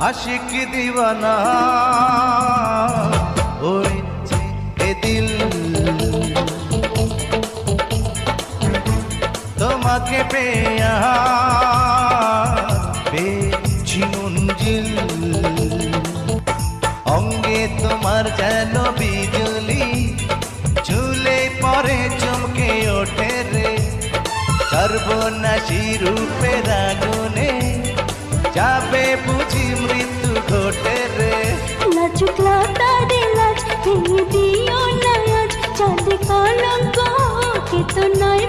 आशिक दीवाना হয়েছে এ দিল তোমাকে পেয়ে পেয়েছি মঞ্জিল অঙ্গে তোমার যেন বিজলি ঝুলে পরে চমকে ওঠে রে সর্বনাশী রূপের আগুনে যাবে বুঝি মৃত্যু ঘটে রে লাজুক লতারে লাজ ভেঙে দিও না আজ চাঁদে কলঙ্ক কে তো নয়